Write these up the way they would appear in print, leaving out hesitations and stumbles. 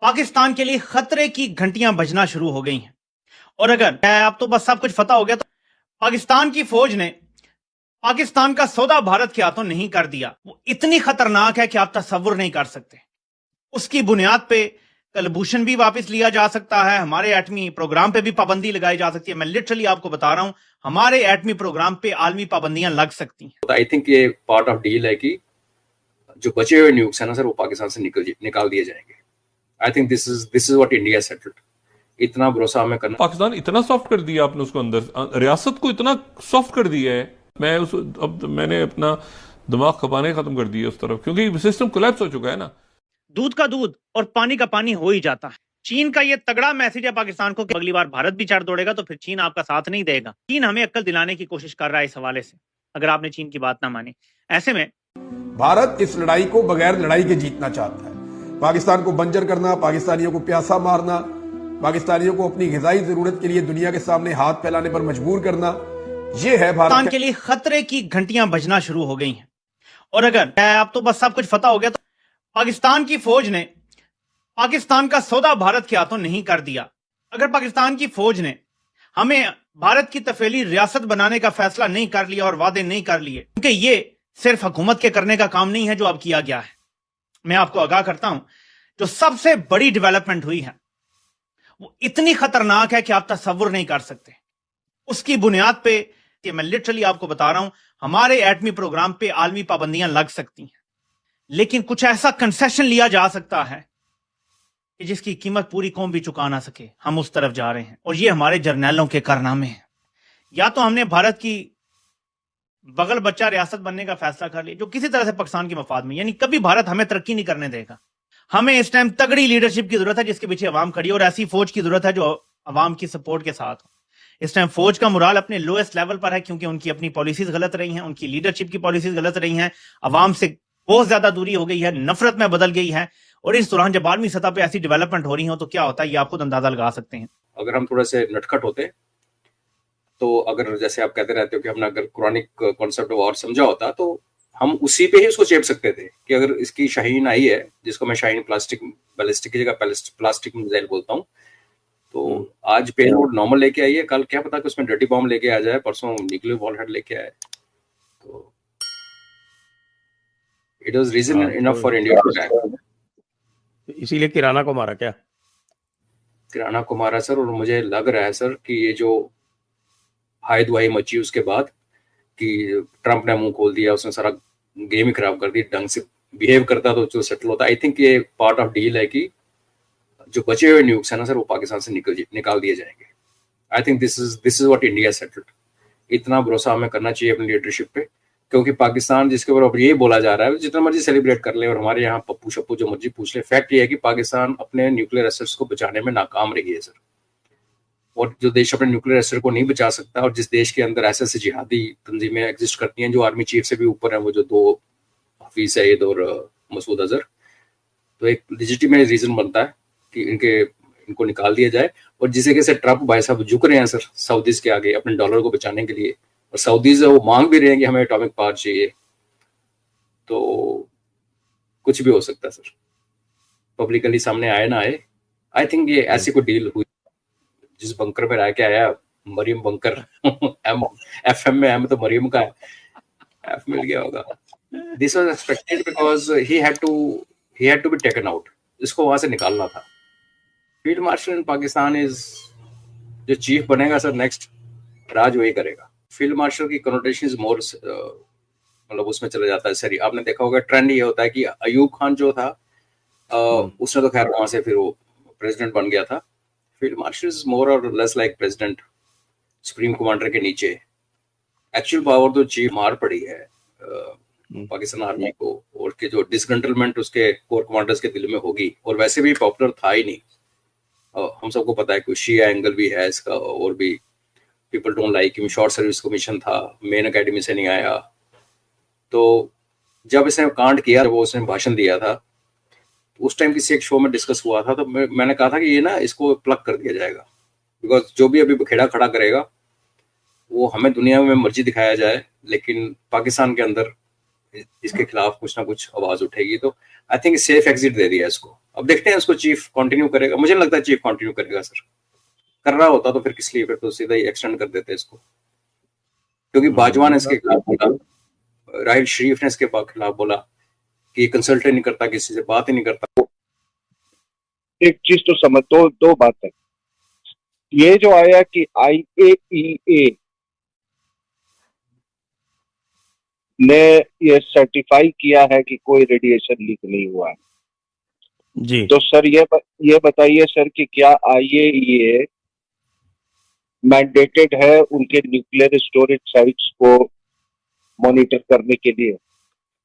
पाकिस्तान के लिए खतरे की घंटियां बजना शुरू हो गई हैं। और अगर आप तो बस सब कुछ पता हो गया, तो पाकिस्तान की फौज ने पाकिस्तान का सौदा भारत के हाथों नहीं कर दिया। वो इतनी खतरनाक है कि आप तसव्वुर नहीं कर सकते। उसकी बुनियाद पे कलभूषण भी वापस लिया जा सकता है, हमारे एटमी प्रोग्राम पे भी पाबंदी लगाई जा सकती है। मैं लिटरली आपको बता रहा हूं, हमारे एटमी प्रोग्राम पे आलमी पाबंदियां लग सकती हैं। आई थिंक ये पार्ट ऑफ डील है कि जो बचे हुए न्यूक्स है ना सर, वो पाकिस्तान से निकाल दिए जाएंगे। I think this is what India settled. इतना भरोसा हमें करना। पाकिस्तान इतना सॉफ्ट कर दिया आपने उसको, अंदर रियासत को इतना सॉफ्ट कर दिया है। अब मैंने अपना दिमाग खपाने खत्म कर दिए उस तरफ, क्योंकि सिस्टम कोलैप्स हो चुका है ना। दूध का दूध और पानी का पानी हो ही जाता है। चीन का ये तगड़ा मैसेज है पाकिस्तान को कि अगली बार भारत भी चढ़ दौड़ेगा तो फिर चीन आपका साथ नहीं देगा। चीन हमें अक्ल दिलाने की कोशिश कर रहा है इस हवाले से, अगर आपने चीन की बात ना मानी। ऐसे में भारत इस लड़ाई को बगैर लड़ाई के जीतना चाहता है। पाकिस्तान को बंजर करना, पाकिस्तानियों को प्यासा मारना, पाकिस्तानियों को अपनी ग़िज़ाई जरूरत के लिए दुनिया के सामने हाथ फैलाने पर मजबूर करना, यह है भारत के लिए खतरे की घंटियां बजना शुरू हो गई हैं। और अगर आप तो बस सब कुछ पता हो गया, तो पाकिस्तान की फौज ने पाकिस्तान का सौदा भारत के हाथों नहीं कर दिया। अगर पाकिस्तान की फौज ने हमें भारत की तफेली रियासत बनाने का फैसला नहीं कर लिया और वादे नहीं कर लिए, क्योंकि ये सिर्फ हुकूमत के करने का काम नहीं है जो अब किया गया है। मैं आपको आगाह करता हूं, जो सबसे बड़ी डेवलपमेंट हुई है वो इतनी खतरनाक है कि आप तसव्वुर नहीं कर सकते। उसकी बुनियाद पे मैं लिटरली आपको बता रहा हूं, हमारे एटमी प्रोग्राम पे आलमी पाबंदियां लग सकती हैं, लेकिन कुछ ऐसा कंसेशन लिया जा सकता है कि जिसकी कीमत पूरी कौम भी चुका ना सके। हम उस तरफ जा रहे हैं और ये हमारे जर्नैलों के कारनामे हैं। या तो हमने भारत की बगल बच्चा रियासत बनने का फैसला कर लिया जो किसी तरह से पाकिस्तान के मफाद में, यानी कभी भारत हमें तरक्की नहीं करने देगा। हमें इस टाइम तगड़ी लीडरशिप की जरूरत है जिसके पीछे अवाम खड़ी है, और ऐसी फौज की जरूरत है जो अवाम की सपोर्ट के साथ हो। इस टाइम फौज का मुराल अपने लोएस्ट लेवल पर है, क्योंकि उनकी अपनी पॉलिसीज गलत रही हैं, उनकी लीडरशिप की पॉलिसीज गलत रही हैं, अवाम से बहुत ज्यादा दूरी हो गई है, नफरत में बदल गई है। और इस दौरान जब आर्मी सतह पे ऐसी डेवलपमेंट हो रही हो तो क्या होता है, ये आप खुद अंदाजा लगा सकते हैं। अगर हम थोड़ा से नटखट होते तो, अगर जैसे आप कहते रहते हो कि हमने अगर क्रॉनिक कॉन्सेप्ट और समझा होता, तो हम उसी पे ही उसको चेप सकते थे कि अगर इसकी शाहीन आई है, जिसको मैं शाहीन प्लास्टिक बैलिस्टिक की जगह प्लास्टिक मिसाइल बोलता हूँ, तो आज पेलोड नॉर्मल लेके आई है, कल क्या पता कि उसमें डर्टी बॉम्ब लेके आ जाए, परसों न्यूक्लियर वॉरहेड लेके आए। तो it was reason enough for India to attack. इसीलिए किराना को मारा क्या? किराना को मारा सर, और मुझे लग रहा है सर कि ये जो हाय दुहाई मची उसके बाद कि ट्रंप ने मुंह खोल दिया, उसने सारा गेम ही खराब कर दी, ढंग से बिहेव करता तो जो सेटल होता। आई थिंक ये पार्ट ऑफ डील है कि जो बचे हुए न्यूक्स है ना सर, वो पाकिस्तान से निकाल दिए जाएंगे। I think this is what India settled. इतना भरोसा हमें करना चाहिए अपनी लीडरशिप पे, क्योंकि पाकिस्तान जिसके ऊपर अब ये बोला जा रहा है, जितना मर्जी सेलिब्रेट कर ले और हमारे यहाँ पप्पू शप्पू जो मर्जी पूछ ले, फैक्ट ये है कि पाकिस्तान अपने न्यूक्लियर एसेट्स को बचाने में नाकाम रही है सर। और जो देश अपने न्यूक्लियर एसेट को नहीं बचा सकता, और जिस देश के अंदर ऐसे जिहादी तंजीमें एग्जिस्ट करती हैं जो आर्मी चीफ से भी ऊपर है, वो जो दो हफीज सईद और मसूद अजहर, तो एक लेजिटिमेट रीजन बनता है कि इनको निकाल दिया जाए। और जिसे कैसे ट्रंप भाई साहब झुक रहे हैं सर सऊदीज के आगे अपने डॉलर को बचाने के लिए, और सऊदीज वो मांग भी रहे हैं कि हमें एटॉमिक पावर चाहिए, तो कुछ भी हो सकता है सर, पब्लिकली सामने आए ना आए। आई थिंक ये ऐसी कोई डील हुई जिस बंकर में रह के आया, मरियम बंकर FM में M तो मरियम का है, F मिल गया होगा। This was expected because he had to be taken out. इसको वहां से निकालना था। Field marshal in Pakistan is, जो चीफ बनेगा सर नेक्स्ट, राज वही करेगा। फील्ड मार्शल की कनोटेशन इज मोर, मतलब उसमें चला जाता है सर। आपने देखा होगा ट्रेंड ये होता है कि अयूब खान जो था, उसने तो खैर वहां से फिर वो प्रेसिडेंट बन गया था। फील्ड मार्शल इज मोर और less like president, supreme commander के नीचे। एक्चुअल पावर तो चीफ मार पड़ी है पाकिस्तान आर्मी को, और के जो डिसकंट्रोलमेंट उसके कोर कमांडर्स के दिल में होगी, और वैसे भी पॉपुलर था ही नहीं। हम सबको पता है कि शिया एंगल भी है इसका, और भी people don't like him. Short service commission था, मेन एकेडमी से नहीं आया। तो जब इसने कांड किया, वो उसने भाषण दिया था, उस टाइम किसी एक शो में डिस्कस हुआ था, तो मैंने कहा था कि ये ना इसको प्लग कर दिया जाएगा, बिकॉज जो भी अभी बखेड़ा खड़ा करेगा वो हमें दुनिया में मर्जी दिखाया जाए, लेकिन पाकिस्तान के अंदर इसके खिलाफ कुछ ना कुछ आवाज उठेगी। तो आई थिंक सेफ एग्जिट दे दिया इसको। अब देखते हैं उसको चीफ कंटिन्यू करेगा, मुझे नहीं लगता चीफ कंटिन्यू करेगा सर। कर रहा होता तो फिर किस लिए, फिर तो सीधा ही एक्सटेंड कर देते इसको, क्योंकि बाजवा ने इसके खिलाफ बोला, राहिल शरीफ ने इसके खिलाफ बोला कि कंसल्ट नहीं करता, किसी से बात ही नहीं करता। एक चीज तो समझ, दो बात है। ये जो आया कि IAEA ने ये सर्टिफाई किया है कि कोई रेडिएशन लीक नहीं हुआ है, जी तो सर ये बताइए सर कि क्या IAEA मैंडेटेड है उनके न्यूक्लियर स्टोरेज साइट्स को मॉनिटर करने के लिए?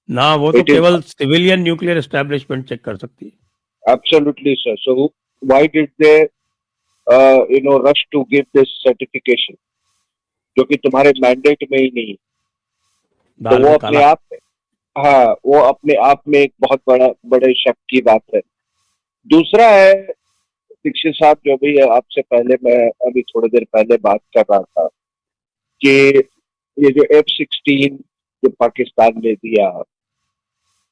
ना, वो तो केवल सिविलियन न्यूक्लियर एस्टेब्लिशमेंट चेक कर सकती है। Absolutely sir. So why did they rush to give this certification, जो कि तुम्हारे मैंडेट में ही नहीं? तो वो अपने आप में, हाँ, वो अपने आप में एक बहुत बड़े शक की बात है। दूसरा है दीक्षित साहब, जो भी आपसे पहले, मैं अभी थोड़ी देर पहले बात कर रहा था कि ये जो F-16 जो पाकिस्तान ने दिया,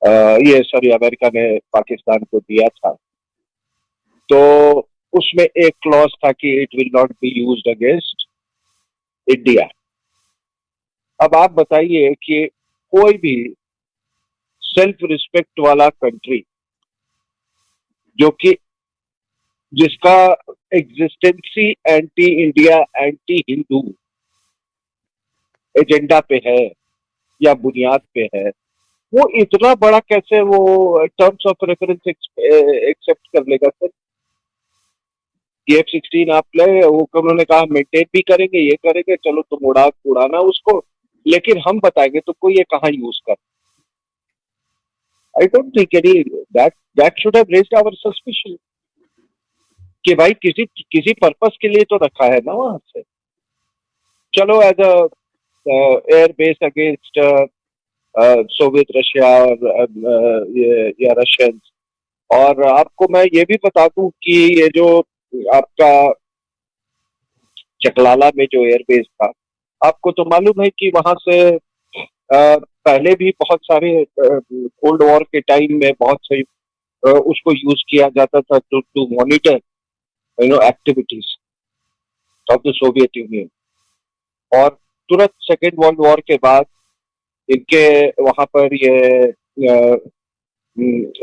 अमेरिका ने पाकिस्तान को दिया था, तो उसमें एक क्लॉज था कि it will not be used against India. अब आप बताइए कि कोई भी सेल्फ रिस्पेक्ट वाला कंट्री जो कि जिसका existence anti India, anti Hindu agenda पे है या बुनियाद पे है, वो इतना बड़ा कैसे वो टर्म्स ऑफ रेफरेंस एक्सेप्ट कर लेगा सर? F-16 आप ले, वो उन्होंने कहा मेंटेन भी करेंगे, ये करेंगे, चलो तुम उड़ाना उसको, लेकिन हम बताएंगे तुमको ये कहाँ यूज कर। I don't think any that should have raised our suspicion कि भाई किसी पर्पस के लिए तो रखा है ना वहां से। चलो as a air base against Soviet Russia या रशियंस। और आपको मैं ये भी बता दूं कि ये जो आपका चकलाला में जो एयरबेस था, आपको तो मालूम है कि वहां से पहले भी बहुत सारे कोल्ड वॉर के टाइम में बहुत से उसको यूज किया जाता था to monitor activities of the Soviet Union. और तुरंत सेकेंड वर्ल्ड वॉर के बाद इनके वहां पर ये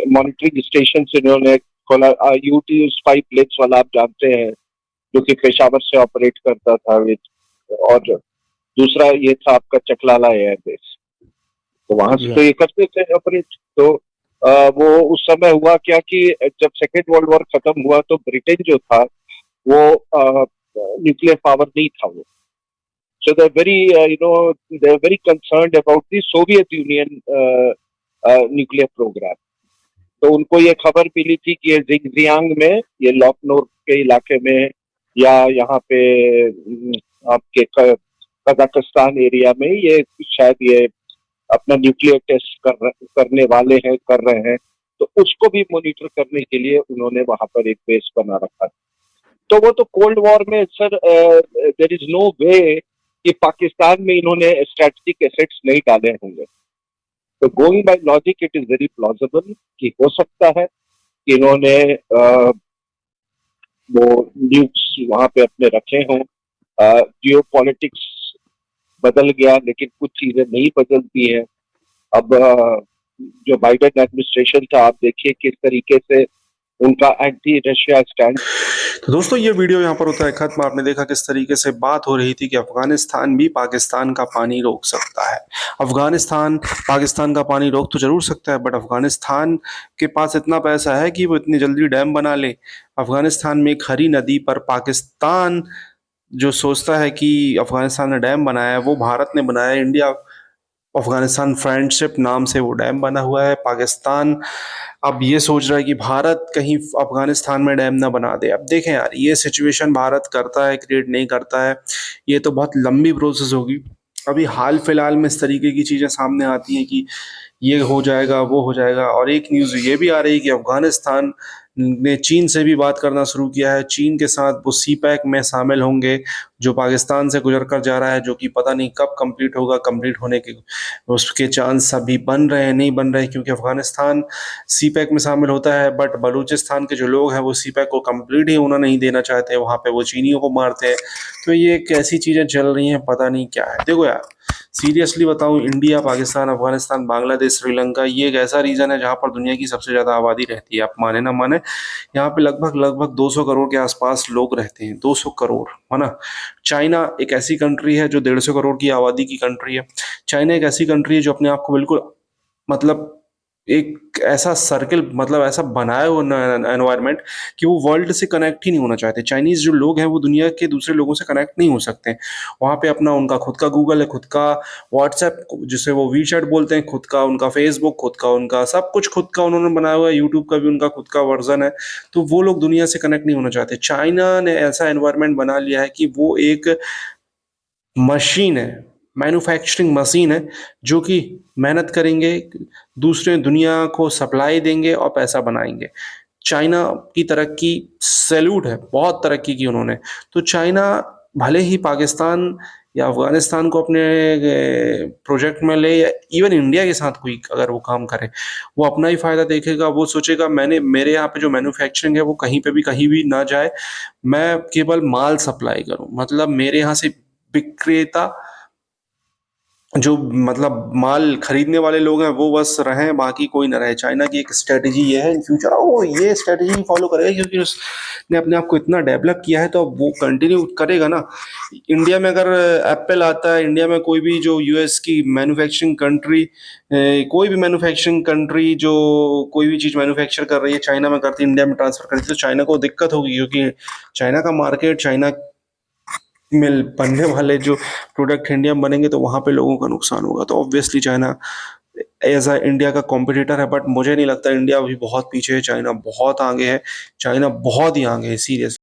मॉनिटरिंग स्टेशन इन्होंने खोला। UT स्पाई प्लेट्स वाला आप जानते हैं, जो कि पेशावर से ऑपरेट करता था। और दूसरा ये था आपका चकलाला एयरबेस, तो वहां से तो ये करते थे ऑपरेट। तो वो उस समय हुआ क्या कि जब सेकेंड वर्ल्ड वॉर खत्म हुआ तो ब्रिटेन जो था वो न्यूक्लियर पावर नहीं था वो। So they're very concerned about the Soviet Union nuclear program. तो उनको ये खबर मिली थी कि ये जिंगजियांग में, ये लॉकनोर के इलाके में, या यहाँ पे आपके कजाकिस्तान एरिया में ये शायद ये अपना न्यूक्लियर टेस्ट करने वाले हैं, कर रहे हैं। तो उसको भी मॉनिटर करने के लिए उन्होंने वहां पर एक बेस बना रखा। तो वो तो कोल्ड वॉर में सर देयर इज नो वे कि पाकिस्तान में इन्होंने स्ट्रेटेजिक एसेट्स नहीं डाले होंगे। तो going by logic it is very plausible कि हो सकता है कि इन्होंने वो न्यूक्स वहां पे अपने रखे हों। जियोपॉलिटिक्स बदल गया, लेकिन कुछ चीजें नहीं बदलती हैं। अब जो बाइडेन एडमिनिस्ट्रेशन था, आप देखिए किस तरीके से उनका एंटी रशिया स्टैंड। तो दोस्तों ये वीडियो यहाँ पर होता है खत्म। आपने देखा किस तरीके से बात हो रही थी कि अफगानिस्तान भी पाकिस्तान का पानी रोक सकता है। अफगानिस्तान पाकिस्तान का पानी रोक तो जरूर सकता है, बट अफगानिस्तान के पास इतना पैसा है कि वो इतनी जल्दी डैम बना ले। अफगानिस्तान में एक हरी नदी पर पाकिस्तान जो सोचता है कि अफगानिस्तान ने डैम बनाया है, वो भारत ने बनाया है। इंडिया अफगानिस्तान फ्रेंडशिप नाम से वो डैम बना हुआ है। पाकिस्तान अब ये सोच रहा है कि भारत कहीं अफगानिस्तान में डैम ना बना दे। अब देखें यार, ये सिचुएशन भारत करता है, क्रिएट नहीं करता है, ये तो बहुत लंबी प्रोसेस होगी। अभी हाल फिलहाल में इस तरीके की चीज़ें सामने आती हैं कि ये हो जाएगा, वो हो जाएगा। और एक न्यूज़ ये भी आ रही है कि अफगानिस्तान ने चीन से भी बात करना शुरू किया है। चीन के साथ वो सीपैक में शामिल होंगे जो पाकिस्तान से गुजर कर जा रहा है, जो कि पता नहीं कब कंप्लीट होगा। कंप्लीट होने के उसके चांस अभी बन रहे हैं, नहीं बन रहे, क्योंकि अफगानिस्तान सीपैक में शामिल होता है, बट बलूचिस्तान के जो लोग हैं वो सीपैक को कंप्लीट ही होना नहीं देना चाहते, वहाँ पे वो चीनियों को मारते हैं। तो ये कैसी चीज़ें चल रही हैं, पता नहीं क्या है। देखो यार, सीरियसली बताऊं, इंडिया, पाकिस्तान, अफगानिस्तान, बांग्लादेश, श्रीलंका, ये एक ऐसा रीजन है जहां पर दुनिया की सबसे ज्यादा आबादी रहती है। आप माने ना माने, यहाँ पे लगभग 200 करोड़ के आसपास लोग रहते हैं। 200 करोड़, है ना। चाइना एक ऐसी कंट्री है जो 150 करोड़ की आबादी की कंट्री है। चाइना एक ऐसी कंट्री है जो अपने आप को बिल्कुल, मतलब एक ऐसा सर्किल, मतलब ऐसा बनाया हुआ एनवायरनमेंट कि वो वर्ल्ड से कनेक्ट ही नहीं होना चाहते। चाइनीज जो लोग हैं वो दुनिया के दूसरे लोगों से कनेक्ट नहीं हो सकते। वहाँ पे अपना उनका खुद का गूगल है, खुद का व्हाट्सएप जिसे वो वीचैट बोलते हैं, खुद का उनका फेसबुक, खुद का उनका सब कुछ खुद का उन्होंने बनाया हुआ है। यूट्यूब का भी उनका खुद का वर्जन है। तो वो लोग दुनिया से कनेक्ट नहीं होना चाहते। चाइना ने ऐसा एनवायरनमेंट बना लिया है कि वो एक मशीन है, मैन्युफैक्चरिंग मशीन है, जो कि मेहनत करेंगे, दूसरे दुनिया को सप्लाई देंगे और पैसा बनाएंगे। चाइना की तरक्की सैल्यूट है, बहुत तरक्की की उन्होंने। तो चाइना भले ही पाकिस्तान या अफगानिस्तान को अपने प्रोजेक्ट में ले, या इवन इंडिया के साथ कोई अगर वो काम करे, वो अपना ही फायदा देखेगा। वो सोचेगा मेरे यहाँ पे जो मैन्युफैक्चरिंग है वो कहीं पे भी कहीं भी ना जाए, मैं केवल माल सप्लाई करूँ। मतलब मेरे यहाँ से विक्रेता, जो मतलब माल खरीदने वाले लोग हैं वो बस रहें, बाकी कोई ना रहे। चाइना की एक स्ट्रेटजी ये है इन फ्यूचर, वो ये स्ट्रेटजी फॉलो करेगा क्योंकि उसने अपने आप को इतना डेवलप किया है, तो वो कंटिन्यू करेगा ना। इंडिया में अगर एप्पल आता है, इंडिया में कोई भी जो यूएस की मैन्युफैक्चरिंग कंट्री, कोई भी मैन्युफैक्चरिंग कंट्री जो कोई भी चीज़ मैन्युफैक्चर कर रही है, चाइना में करती है, इंडिया में ट्रांसफर करती है, तो चाइना को दिक्कत होगी, क्योंकि चाइना का मार्केट, चाइना में बनने वाले जो प्रोडक्ट इंडिया में बनेंगे तो वहाँ पे लोगों का नुकसान होगा। तो obviously China as a India का कॉम्पिटिटर है, बट मुझे नहीं लगता इंडिया अभी बहुत पीछे है। चाइना बहुत आगे है, चाइना बहुत ही आगे है, सीरियस।